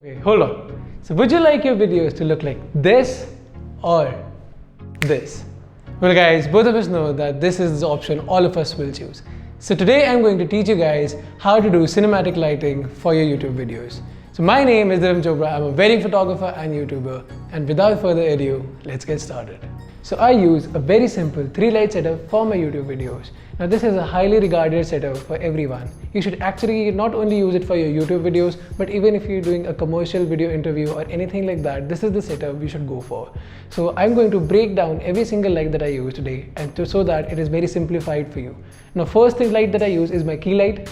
Okay, hold on. So would you like your videos to look like this or this? Well guys, both of us know that this is the option all of us will choose. So today I'm going to teach you guys how to do cinematic lighting for your YouTube videos. So my name is Dhiram Chopra, I'm a wedding photographer and YouTuber, and without further ado, let's get started. So I use a very simple 3-light setup for my YouTube videos. Now this is a highly regarded setup for everyone. You should actually not only use it for your YouTube videos, but even if you're doing a commercial video interview or anything like that, this is the setup you should go for. So I'm going to break down every single light that I use today and so that it is very simplified for you. Now first thing light that I use is my key light.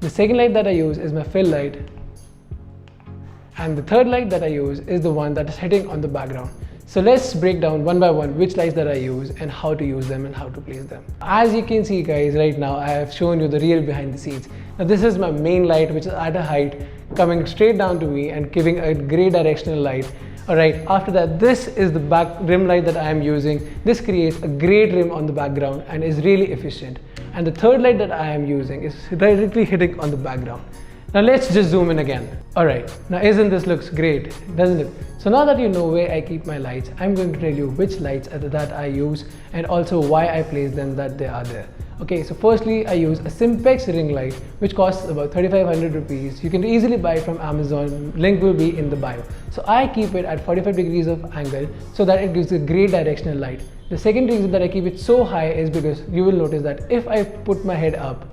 The second light that I use is my fill light. And the third light that I use is the one that is hitting on the background. So let's break down one by one which lights that I use and how to use them and how to place them. As you can see guys, right now I have shown you the real behind the scenes. Now this is my main light, which is at a height coming straight down to me and giving a great directional light. Alright, after that, this is the back rim light that I am using. This creates a great rim on the background and is really efficient. And the third light that I am using is directly hitting on the background. Now let's just zoom in again. Alright, now isn't this looks great, doesn't it? So now that you know where I keep my lights, I'm going to tell you which lights that I use and also why I place them that they are there. Okay, so firstly I use a Simpex ring light which costs about 3500 rupees. You can easily buy it from Amazon, link will be in the bio. So I keep it at 45 degrees of angle so that it gives a great directional light. The second reason that I keep it so high is because you will notice that if I put my head up,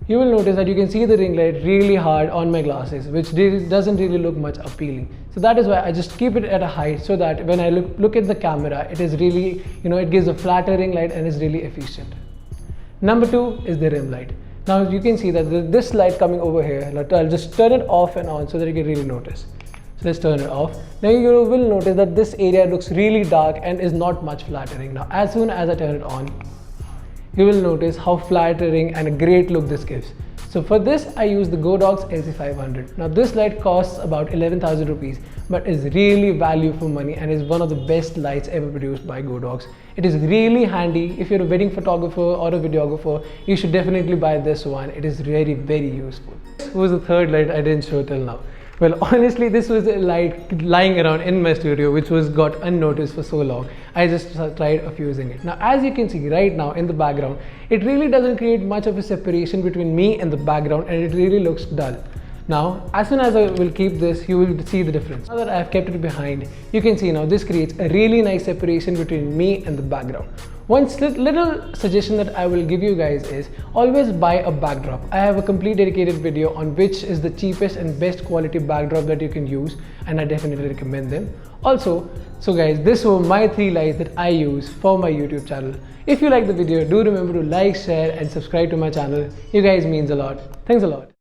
you will notice that you can see the ring light really hard on my glasses, which doesn't really look much appealing. So that is why I just keep it at a height so that when I look at the camera, it is really, it gives a flatter ring light and is really efficient. Number 2 is the rim light. Now you can see that this light coming over here, I'll just turn it off and on so that you can really notice. So let's turn it off. Now you will notice that this area looks really dark and is not much flattering. Now as soon as I turn it on, you will notice how flattering and a great look this gives. So for this I use the Godox LC500. Now this light costs about 11,000 rupees but is really value for money and is one of the best lights ever produced by Godox. It is really handy. If you're a wedding photographer or a videographer, you should definitely buy this one. It is very useful. This was the third light I didn't show till now. Well, honestly, this was a light lying around in my studio which was got unnoticed for so long. I just tried fusing it. Now, as you can see right now in the background, it really doesn't create much of a separation between me and the background and it really looks dull. Now, as soon as I will keep this, you will see the difference. Now that I have kept it behind, you can see now this creates a really nice separation between me and the background. One little suggestion that I will give you guys is always buy a backdrop. I have a complete dedicated video on which is the cheapest and best quality backdrop that you can use, and I definitely recommend them. Also, so guys, this were my 3 lights that I use for my YouTube channel. If you like the video, do remember to like, share and subscribe to my channel. You guys means a lot. Thanks a lot.